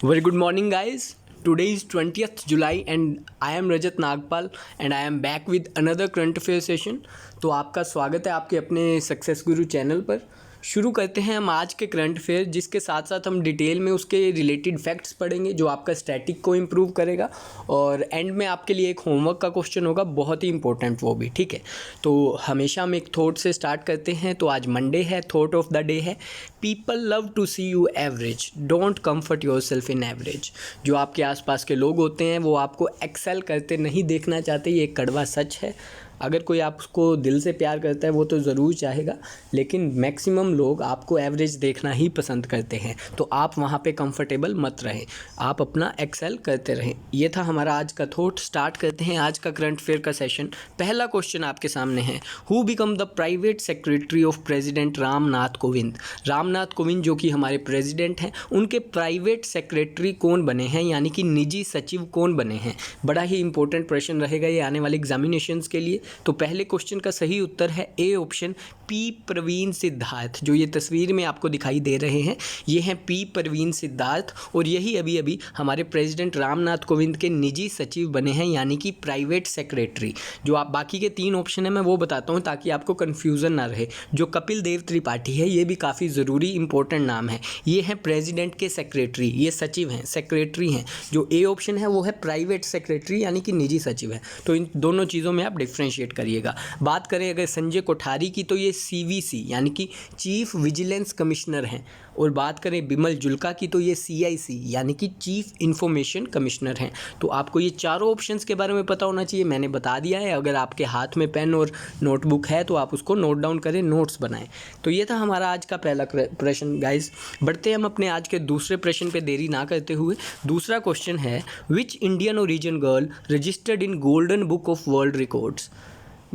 Very good morning, guys. Today is 20th July and I am Rajat Nagpal and I am back with another current affair session. तो आपका स्वागत है आपके अपने success गुरु channel पर। शुरू करते हैं हम आज के करंट अफेयर, जिसके साथ साथ हम डिटेल में उसके रिलेटेड फैक्ट्स पढ़ेंगे जो आपका स्टैटिक को इम्प्रूव करेगा। और एंड में आपके लिए एक होमवर्क का क्वेश्चन होगा, बहुत ही इंपॉर्टेंट वो भी, ठीक है। तो हमेशा हम एक थॉट से स्टार्ट करते हैं। तो आज मंडे है, थॉट ऑफ द डे है, people love to see you average, don't comfort yourself in average. जो आपके आसपास के लोग होते हैं वो आपको एक्सेल करते नहीं देखना चाहते, ये एक कड़वा सच है। अगर कोई आपको दिल से प्यार करता है वो तो ज़रूर चाहेगा, लेकिन मैक्सिमम लोग आपको एवरेज देखना ही पसंद करते हैं। तो आप वहाँ पे कंफर्टेबल मत रहें, आप अपना एक्सेल करते रहें। ये था हमारा आज का थॉट। स्टार्ट करते हैं आज का करंट अफेयर का सेशन। पहला क्वेश्चन आपके सामने है, who become the private secretary of president Ramnath Kovind. Ramnath Kovind जो कि हमारे प्रेसिडेंट हैं, उनके प्राइवेट सेक्रेटरी कौन बने हैं, यानी कि निजी सचिव कौन बने हैं। बड़ा ही इंपॉर्टेंट प्रश्न रहेगा ये आने वाले एग्जामिनेशंस के लिए। तो पहले क्वेश्चन का सही उत्तर है A option, P Praveen Siddharth. जो ये तस्वीर में आपको दिखाई दे रहे हैं ये हैं पी प्रवीण सिद्धार्थ, और यही अभी अभी हमारे प्रेसिडेंट रामनाथ कोविंद के निजी सचिव बने हैं, यानी कि प्राइवेट सेक्रेटरी। जो आप बाकी के 3 ऑप्शन है मैं वो बताता हूँ ताकि आपको कन्फ्यूज़न ना रहे। जो कपिल देव त्रिपाठी है ये भी काफ़ी ज़रूरी इंपॉर्टेंट नाम है, ये हैं प्रेसिडेंट के सेक्रेटरी, ये सचिव हैं, सेक्रेटरी हैं। जो ए ऑप्शन है वो है प्राइवेट सेक्रेटरी, यानी कि निजी सचिव है। तो इन दोनों चीज़ों में आप डिफ्रेंशिएट करिएगा। बात करें अगर संजय कोठारी की तो ये सीवीसी यानी कि चीफ विजिलेंस कमिश्नर हैं, और बात करें बिमल जुल्का की तो ये सीआईसी यानी कि चीफ इंफॉर्मेशन कमिश्नर हैं। तो आपको ये चारों ऑप्शंस के बारे में पता होना चाहिए, मैंने बता दिया है। अगर आपके हाथ में पेन और नोटबुक है तो आप उसको नोट डाउन करें, नोट्स बनाएं। तो ये था हमारा आज का पहला प्रश्न। गाइस बढ़ते हैं हम अपने आज के दूसरे प्रश्न पे देरी ना करते हुए। दूसरा क्वेश्चन है, which Indian origin girl registered in golden book of world records.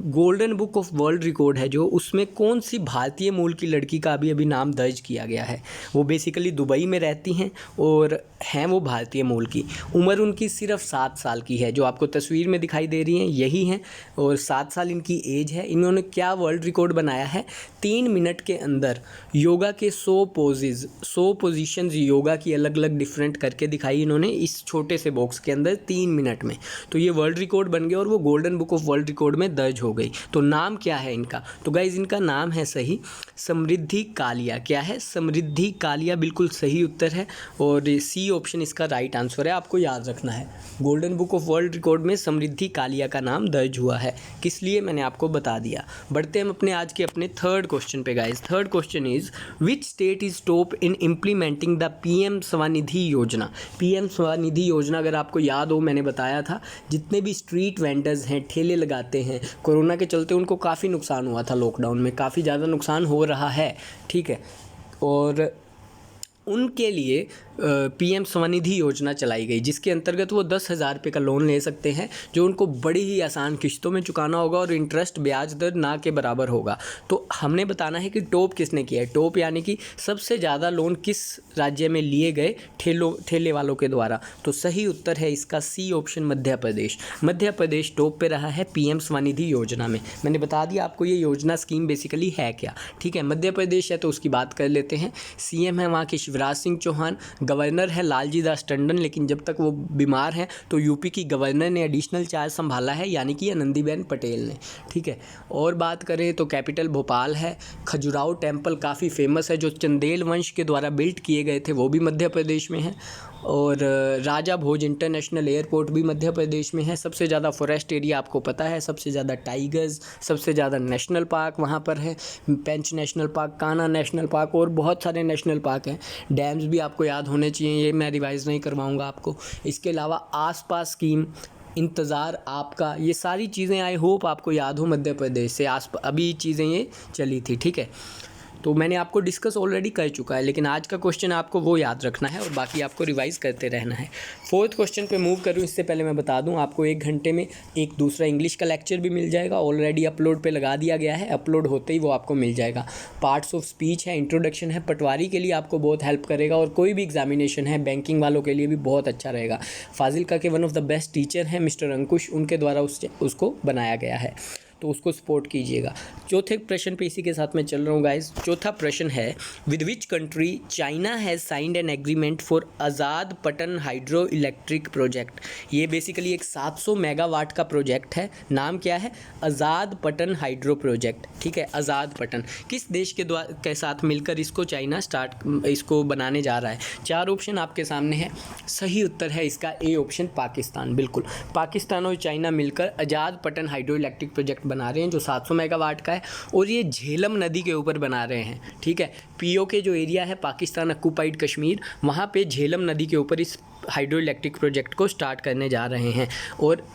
Golden book of world record है जो, उसमें कौन सी भारतीय मूल की लड़की का अभी अभी नाम दर्ज किया गया है। वो बेसिकली दुबई में रहती हैं और हैं वो भारतीय मूल की। उम्र उनकी सिर्फ 7 साल की है, जो आपको तस्वीर में दिखाई दे रही हैं यही हैं, और 7 साल इनकी एज है। इन्होंने क्या वर्ल्ड रिकॉर्ड बनाया है, 3 मिनट के अंदर योगा के 100 पोजीशंस योगा की अलग अलग डिफरेंट करके दिखाई इन्होंने इस छोटे से बॉक्स के अंदर 3 मिनट में। तो ये वर्ल्ड रिकॉर्ड बन गया और वो golden book of world record में दर्ज हो गई। तो नाम क्या है इनका, तो गाइज इनका नाम है सही समृद्धि कालिया। क्या है, समृद्धि कालिया, बिल्कुल सही उत्तर है। और सी ऑप्शन इसका राइट आंसर है, आपको याद रखना है। Golden book of world record में समृद्धि कालिया का नाम दर्ज हुआ है, किस लिए मैंने आपको बता दिया। बढ़ते हम अपने आज के अपने थर्ड क्वेश्चन पे guys. Third question is, which state is top in implementing the PM Svanidhi योजना। पीएम स्वनिधि योजना अगर आपको याद हो, मैंने बताया था जितने भी स्ट्रीट वेंडर्स हैं, ठेले लगाते हैं, कोरोना के चलते उनको काफ़ी नुकसान हुआ था, लॉकडाउन में काफ़ी ज़्यादा नुकसान हो रहा है, ठीक है। और उनके लिए पीएम स्वनिधि योजना चलाई गई, जिसके अंतर्गत वो 10,000 रुपये का लोन ले सकते हैं, जो उनको बड़ी ही आसान किस्तों में चुकाना होगा और इंटरेस्ट ब्याज दर ना के बराबर होगा। तो हमने बताना है कि टॉप किसने किया है। टॉप यानी कि सबसे ज़्यादा लोन किस राज्य में लिए गए ठेले वालों के द्वारा। तो सही उत्तर है इसका C option, Madhya Pradesh. Madhya Pradesh top पे रहा है पीएम स्वनिधि योजना में। मैंने बता दिया आपको ये योजना स्कीम बेसिकली है क्या, ठीक है। मध्य प्रदेश है तो उसकी बात कर लेते हैं। सीएम है वहाँ के शिवराज सिंह चौहान, गवर्नर है लालजी दास टंडन, लेकिन जब तक वो बीमार हैं तो यूपी की गवर्नर ने एडिशनल चार्ज संभाला है, यानी कि आनंदीबेन पटेल ने, ठीक है। और बात करें तो कैपिटल भोपाल है। खजुराहो टेम्पल काफ़ी फेमस है, जो चंदेल वंश के द्वारा बिल्ट किए गए थे, वो भी मध्य प्रदेश में है। और राजा भोज इंटरनेशनल एयरपोर्ट भी मध्य प्रदेश में है। सबसे ज़्यादा फॉरेस्ट एरिया आपको पता है, सबसे ज़्यादा टाइगर्स, सबसे ज़्यादा नेशनल पार्क वहाँ पर है, Pench national park, Kanha national park और बहुत सारे नेशनल पार्क हैं। डैम्स भी आपको याद होने चाहिए, ये मैं रिवाइज़ नहीं करवाऊँगा आपको। इसके अलावा आसपास स्कीम, इंतज़ार आपका, ये सारी चीज़ें आई होप आपको याद हो, मध्य प्रदेश से अभी चीज़ें ये चली थी, ठीक है। तो मैंने आपको डिस्कस ऑलरेडी कर चुका है, लेकिन आज का क्वेश्चन आपको वो याद रखना है और बाकी आपको रिवाइज करते रहना है। फोर्थ क्वेश्चन पे मूव करूँ इससे पहले मैं बता दूं आपको 1 घंटे में एक दूसरा इंग्लिश का लेक्चर भी मिल जाएगा, ऑलरेडी अपलोड पे लगा दिया गया है, अपलोड होते ही वो आपको मिल जाएगा। पार्ट्स ऑफ स्पीच है, इंट्रोडक्शन है, पटवारी के लिए आपको बहुत हेल्प करेगा, और कोई भी एग्जामिनेशन है बैंकिंग वालों के लिए भी बहुत अच्छा रहेगा। फाजिल्का के one of the best teacher हैं मिस्टर अंकुश, उनके द्वारा उसको बनाया गया है। तो उसको सपोर्ट कीजिएगा। चौथे प्रश्न पे इसी के साथ मैं चल रहा हूँ गाइस। चौथा प्रश्न है, with which country China has signed an agreement for Azad Patan hydro electric project. ये बेसिकली एक 700 मेगावाट का प्रोजेक्ट है। नाम क्या है? आज़ाद पटन हाइड्रो प्रोजेक्ट। ठीक है, आज़ाद पटन किस देश के साथ मिलकर इसको चाइना इसको बनाने जा रहा है? 4 ऑप्शन आपके सामने है। सही उत्तर है इसका ए ऑप्शन, पाकिस्तान। बिल्कुल, पाकिस्तान और चाइना मिलकर आज़ाद पटन हाइड्रो इलेक्ट्रिक प्रोजेक्ट बना रहे हैं जो 700 मेगावाट का है, और ये झेलम नदी के ऊपर बना रहे हैं। ठीक है, पीओके जो एरिया है पाकिस्तान ऑक्यूपाइड कश्मीर, वहाँ पे झेलम नदी के ऊपर इस हाइड्रो इलेक्ट्रिक प्रोजेक्ट को स्टार्ट करने जा रहे हैं। और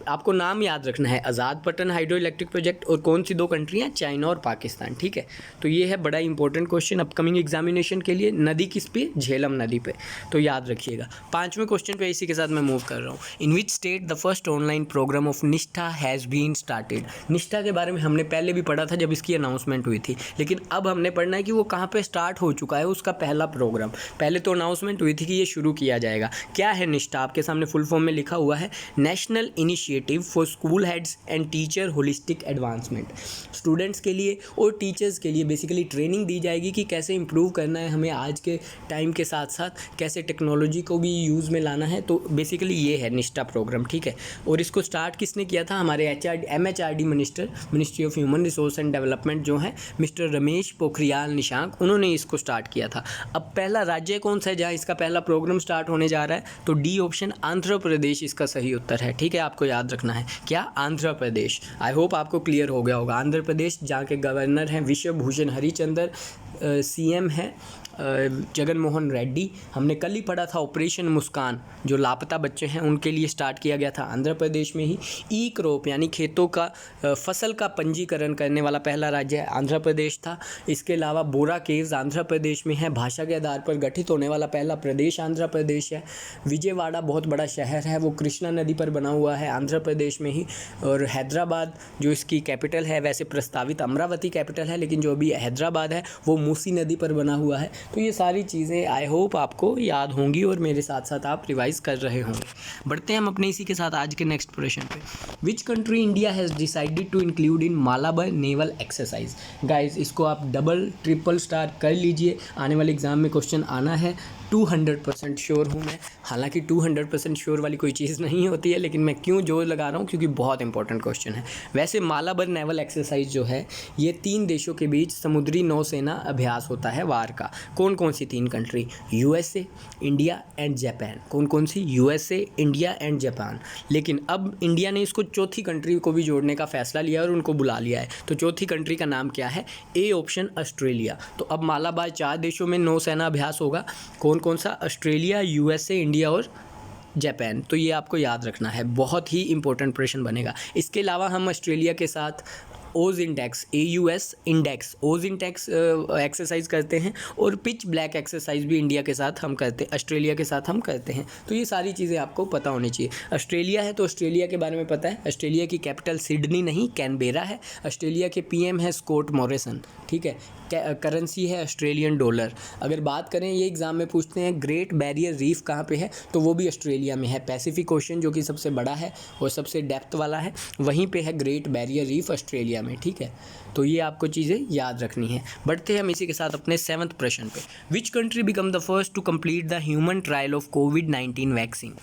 आपको नाम याद रखना है, आज़ाद पटन हाइड्रो इलेक्ट्रिक प्रोजेक्ट, और कौन सी 2 कंट्री हैं? चाइना और पाकिस्तान। ठीक है, तो ये है बड़ा इंपॉर्टेंट क्वेश्चन अपकमिंग एग्जामिनेशन के लिए। नदी किस पे? झेलम नदी पे, तो याद रखिएगा। 5वें क्वेश्चन पे इसी के साथ मैं मूव कर रहा हूँ। In which state the first online programme of Nishtha has been started. Nishtha के बारे में हमने पहले भी पढ़ा था जब इसकी अनाउंसमेंट हुई थी, लेकिन अब हमने पढ़ना है कि वो कहाँ पर स्टार्ट हो चुका है उसका पहला प्रोग्राम। पहले तो अनाउंसमेंट हुई थी कि ये शुरू किया जाएगा। क्या है निष्ठा? आपके सामने फुल फॉर्म में लिखा हुआ है, national initiative for school heads and teacher holistic advancement. Students के लिए और टीचर्स के लिए बेसिकली ट्रेनिंग दी जाएगी कि कैसे इंप्रूव करना है हमें आज के टाइम के साथ साथ, कैसे टेक्नोलॉजी को भी यूज़ में लाना है। तो बेसिकली ये है निष्ठा प्रोग्राम। ठीक है, और इसको स्टार्ट किसने किया था? हमारे MHRD minister, ministry of human resource and development जो है मिस्टर रमेश पोखरियाल निशंक, उन्होंने इसको स्टार्ट किया था। अब पहला राज्य कौन सा है जहाँ इसका पहला प्रोग्राम स्टार्ट होने जा रहा है? तो डी ऑप्शन, आंध्र प्रदेश इसका सही उत्तर है। ठीक है, आपको याद रखना है क्या? आंध्र प्रदेश। आई होप आपको क्लियर हो गया होगा। आंध्र प्रदेश जहाँ के गवर्नर हैं विश्व भूषण हरिचंदर, सीएम है जगन मोहन रेड्डी। हमने कल ही पढ़ा था ऑपरेशन मुस्कान, जो लापता बच्चे हैं उनके लिए स्टार्ट किया गया था आंध्र प्रदेश में ही। ई क्रॉप यानी खेतों का फसल का पंजीकरण करने वाला पहला राज्य आंध्र प्रदेश था। इसके अलावा बोरा केव्स आंध्र प्रदेश में है। भाषा के आधार पर गठित होने वाला पहला प्रदेश आंध्र प्रदेश है। विजयवाड़ा बहुत बड़ा शहर है, वो कृष्णा नदी पर बना हुआ है आंध्र प्रदेश में ही। और हैदराबाद जो इसकी कैपिटल है, वैसे प्रस्तावित अमरावती कैपिटल है, लेकिन जो अभी हैदराबाद है वो मूसी नदी पर बना हुआ है। तो ये सारी चीज़ें आई होप आपको याद होंगी और मेरे साथ साथ आप रिवाइज कर रहे होंगे। बढ़ते हैं हम अपने इसी के साथ आज के नेक्स्ट प्रश्न पे। Which country India has decided to include in Malabar naval exercise. Guys इसको आप डबल ट्रिपल स्टार कर लीजिए, आने वाले एग्जाम में क्वेश्चन आना है। 200% श्योर हूँ मैं। हालांकि 200% श्योर वाली कोई चीज़ नहीं होती है, लेकिन मैं क्यों जोर लगा रहा हूँ? क्योंकि बहुत इंपॉर्टेंट क्वेश्चन है। वैसे मालाबार नेवल एक्सरसाइज जो है ये 3 देशों के बीच समुद्री नौसेना अभ्यास होता है वार का। कौन कौन सी 3 country? USA, India and Japan. कौन कौन सी? USA, India and Japan. लेकिन अब इंडिया ने इसको चौथी कंट्री को भी जोड़ने का फैसला लिया और उनको बुला लिया है। तो चौथी कंट्री का नाम क्या है? A option, Australia. तो अब मालाबार 4 देशों में नौसेना अभ्यास होगा। कौन सा? ऑस्ट्रेलिया, USA, इंडिया और जापान। तो ये आपको याद रखना है, बहुत ही इंपॉर्टेंट प्रश्न बनेगा। इसके अलावा हम ऑस्ट्रेलिया के साथ ओज इंडेक्स, AUS इंडेक्स, ओज इंडेक्स एक्सरसाइज करते हैं, और पिच ब्लैक एक्सरसाइज भी इंडिया के साथ हम करते हैं, ऑस्ट्रेलिया के साथ हम करते हैं। तो ये सारी चीज़ें आपको पता होनी चाहिए। ऑस्ट्रेलिया है तो ऑस्ट्रेलिया के बारे में पता है। ऑस्ट्रेलिया की कैपिटल सिडनी नहीं कैनबेरा है। ऑस्ट्रेलिया के PM है स्कॉट मॉरिसन। ठीक है, करेंसी है ऑस्ट्रेलियन डॉलर। अगर बात करें, ये एग्जाम में पूछते हैं ग्रेट बैरियर रीफ कहाँ पे है, तो वो भी ऑस्ट्रेलिया में है। पैसिफिक ओशन जो कि सबसे बड़ा है और सबसे डेप्थ वाला है, वहीं पे है ग्रेट बैरियर रीफ ऑस्ट्रेलिया में। ठीक है, तो ये आपको चीज़ें याद रखनी है। बढ़ते हैं हम इसी के साथ अपने 7th प्रश्न पे। Which country become the first to complete the human trial of कोविड-19 वैक्सीन।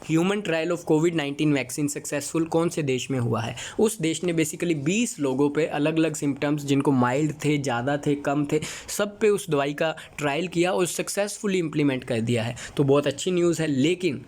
ह्यूमन ट्रायल ऑफ कोविड-19 वैक्सीन सक्सेसफुल कौन से देश में हुआ है? उस देश ने बेसिकली 20 लोगों पे अलग अलग सिम्टम्स, जिनको माइल्ड थे, ज़्यादा थे, कम थे, सब पे उस दवाई का ट्रायल किया और सक्सेसफुली इम्प्लीमेंट कर दिया है। तो बहुत अच्छी न्यूज़ है। लेकिन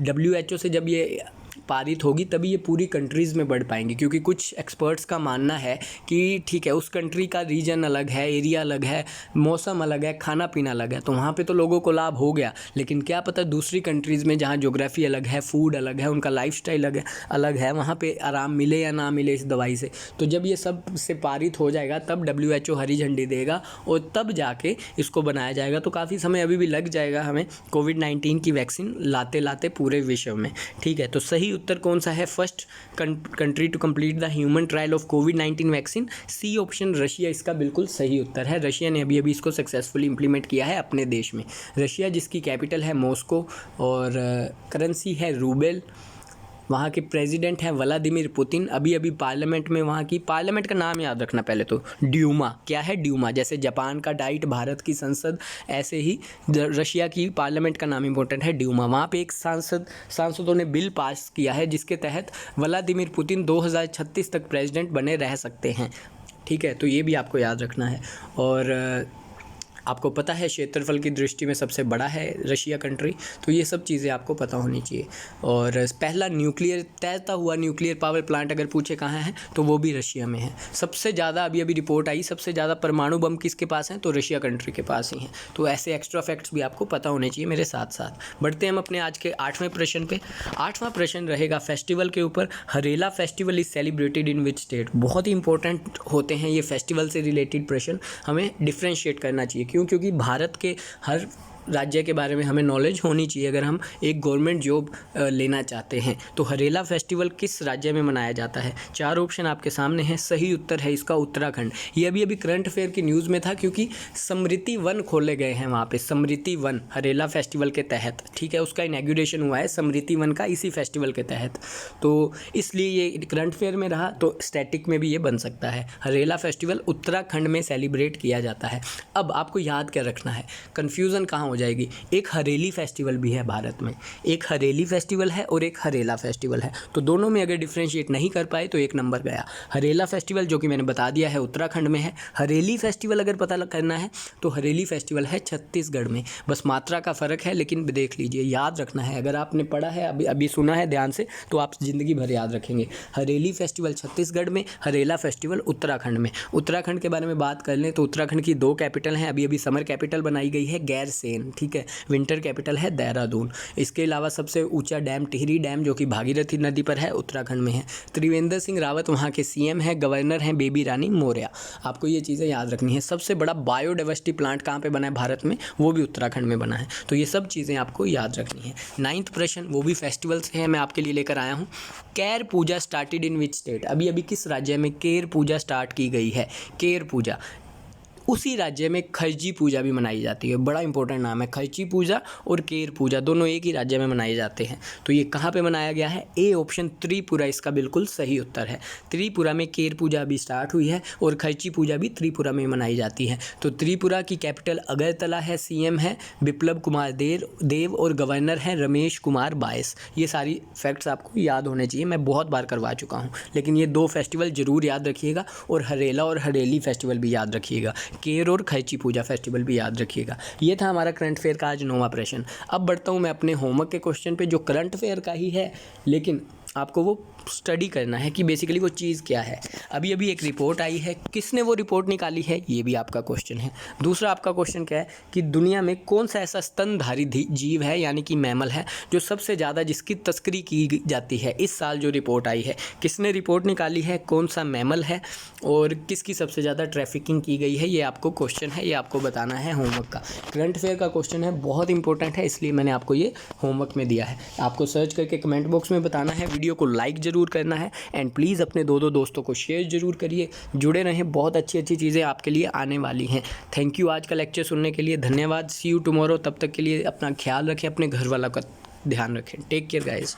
WHO से जब ये पारित होगी तभी ये पूरी कंट्रीज़ में बढ़ पाएंगी, क्योंकि कुछ एक्सपर्ट्स का मानना है कि ठीक है, उस कंट्री का रीजन अलग है, एरिया अलग है, मौसम अलग है, खाना पीना अलग है, तो वहाँ पे तो लोगों को लाभ हो गया। लेकिन क्या पता दूसरी कंट्रीज़ में जहाँ ज्योग्राफी अलग है, फूड अलग है, उनका लाइफस्टाइल अलग है, वहाँ पे आराम मिले या ना मिले इस दवाई से। तो जब ये सब से पारित हो जाएगा तब WHO हरी झंडी देगा और तब जाके इसको बनाया जाएगा। तो काफ़ी समय अभी भी लग जाएगा हमें कोविड-19 की वैक्सीन लाते लाते पूरे विश्व में। ठीक है, तो सही उत्तर कौन सा है? First country to complete the human trial of कोविड-19 वैक्सीन, सी ऑप्शन, रशिया इसका बिल्कुल सही उत्तर है। रशिया ने अभी इसको सक्सेसफुली इंप्लीमेंट किया है अपने देश में। रशिया जिसकी कैपिटल है मॉस्को और करेंसी है रूबेल। वहाँ के प्रेसिडेंट हैं व्लादिमीर पुतिन। अभी अभी पार्लियामेंट में, वहाँ की पार्लियामेंट का नाम याद रखना पहले तो, ड्यूमा। क्या है? ड्यूमा। जैसे जापान का डाइट, भारत की संसद, ऐसे ही रशिया की पार्लियामेंट का नाम इंपॉर्टेंट है, ड्यूमा। वहाँ पे एक सांसदों ने बिल पास किया है जिसके तहत व्लादिमीर पुतिन 2036 तक प्रेसिडेंट बने रह सकते हैं। ठीक है, तो ये भी आपको याद रखना है। और आपको पता है क्षेत्रफल की दृष्टि में सबसे बड़ा है रशिया कंट्री, तो ये सब चीज़ें आपको पता होनी चाहिए। और पहला न्यूक्लियर तैरता हुआ न्यूक्लियर पावर प्लांट अगर पूछे कहाँ है, तो वो भी रशिया में है। सबसे ज़्यादा अभी रिपोर्ट आई, सबसे ज़्यादा परमाणु बम किसके पास हैं, तो रशिया कंट्री के पास ही हैं। तो ऐसे एक्स्ट्रा फैक्ट्स भी आपको पता होने चाहिए मेरे साथ साथ। बढ़ते हैं हम अपने आज के 8वें प्रश्न पे। 8वां प्रश्न रहेगा फेस्टिवल के ऊपर। Harela festival is celebrated in which state. बहुत ही इंपॉर्टेंट होते हैं ये फेस्टिवल से रिलेटेड प्रश्न, हमें डिफ्रेंशिएट करना चाहिए। क्योंकि भारत के हर राज्य के बारे में हमें नॉलेज होनी चाहिए अगर हम एक गवर्नमेंट जॉब लेना चाहते हैं। तो हरेला फेस्टिवल किस राज्य में मनाया जाता है? 4 ऑप्शन आपके सामने हैं। सही उत्तर है इसका उत्तराखंड। ये अभी करंट अफेयर की न्यूज़ में था, क्योंकि स्मृति वन खोले गए हैं वहाँ पे, स्मृति वन हरेला फेस्टिवल के तहत। ठीक है, उसका इनॉग्रेशन हुआ है स्मृति वन का इसी फेस्टिवल के तहत, तो इसलिए ये करंट अफेयर में रहा। तो स्टैटिक में भी ये बन सकता है। हरेला फेस्टिवल उत्तराखंड में सेलिब्रेट किया जाता है। अब आपको याद क्या रखना है, कन्फ्यूज़न कहाँ हो जाएगी। एक हरेली फेस्टिवल भी है भारत में, एक हरेली फेस्टिवल है और एक हरेला फेस्टिवल है। तो दोनों में अगर डिफ्रेंशिएट नहीं कर पाए तो एक नंबर गया। हरेला फेस्टिवल जो कि मैंने बता दिया है उत्तराखंड में है। हरेली फेस्टिवल अगर पता करना है तो हरेली फेस्टिवल है छत्तीसगढ़ में। बस मात्रा का फ़र्क है, लेकिन देख लीजिए, याद रखना है। अगर आपने पढ़ा है, अभी सुना है ध्यान से, तो आप ज़िंदगी भर याद रखेंगे। हरेली फेस्टिवल छत्तीसगढ़ में, हरेला फेस्टिवल उत्तराखंड में। उत्तराखंड के बारे में बात कर लें तो उत्तराखंड की 2 कैपिटल हैं। अभी समर कैपिटल बनाई गई है गैरसेन। ठीक है, विंटर कैपिटल है देहरादून। इसके अलावा सबसे ऊंचा डैम टिहरी डैम जो कि भागीरथी नदी पर है, उत्तराखंड में है। त्रिवेंद्र सिंह रावत वहाँ के सीएम है। गवर्नर हैं बेबी रानी मौर्य। आपको ये चीज़ें याद रखनी है। सबसे बड़ा बायोडाइवर्सिटी प्लांट कहाँ पे बना है भारत में, वो भी उत्तराखंड में बना है। तो ये सब चीज़ें आपको याद रखनी है। 9th प्रश्न वो भी फेस्टिवल से है, मैं आपके लिए लेकर आया हूँ। केर पूजा स्टार्टेड इन विच स्टेट। अभी किस राज्य में केर पूजा स्टार्ट की गई है? केर पूजा, उसी राज्य में खर्ची पूजा भी मनाई जाती है। बड़ा इंपॉर्टेंट नाम है, खर्ची पूजा और केर पूजा दोनों एक ही राज्य में मनाए जाते हैं। तो ये कहाँ पे मनाया गया है? ए ऑप्शन त्रिपुरा इसका बिल्कुल सही उत्तर है। त्रिपुरा में केर पूजा अभी स्टार्ट हुई है और खर्ची पूजा भी त्रिपुरा में मनाई जाती है। तो त्रिपुरा की कैपिटल अगरतला है। सीएम है बिप्लब कुमार देव और गवर्नर हैं रमेश कुमार बायस। ये सारी फैक्ट्स आपको याद होने चाहिए, मैं बहुत बार करवा चुका हूँ, लेकिन ये 2 फेस्टिवल ज़रूर याद रखिएगा। और हरेला और हरेली फेस्टिवल भी याद रखिएगा। केर और खर्ची पूजा फेस्टिवल भी याद रखिएगा। ये था हमारा करंट अफेयर का आज 9वां प्रश्न। अब बढ़ता हूँ मैं अपने होमवर्क के क्वेश्चन पे, जो करंट अफेयर का ही है, लेकिन आपको वो स्टडी करना है कि बेसिकली वो चीज़ क्या है। अभी एक रिपोर्ट आई है, किसने वो रिपोर्ट निकाली है, ये भी आपका क्वेश्चन है। दूसरा आपका क्वेश्चन क्या है कि दुनिया में कौन सा ऐसा स्तनधारी जीव है, यानी कि मैमल है, जो सबसे ज़्यादा जिसकी तस्करी की जाती है। इस साल जो रिपोर्ट आई है, किसने रिपोर्ट निकाली है, कौन सा मैमल है और किसकी सबसे ज़्यादा ट्रैफिकिंग की गई है, ये आपको क्वेश्चन है, ये आपको बताना है होमवर्क का। करंट अफेयर का क्वेश्चन है, बहुत इंपॉर्टेंट है, इसलिए मैंने आपको ये होमवर्क में दिया है। आपको सर्च करके कमेंट बॉक्स में बताना है, वीडियो को लाइक ज़रूर करना है एंड प्लीज़ अपने 2 दोस्तों को शेयर ज़रूर करिए। जुड़े रहें, बहुत अच्छी चीज़ें आपके लिए आने वाली हैं। थैंक यू आज का लेक्चर सुनने के लिए, धन्यवाद। सी यू टुमारो। तब तक के लिए अपना ख्याल रखें, अपने घर वालों का ध्यान रखें। Take care guys.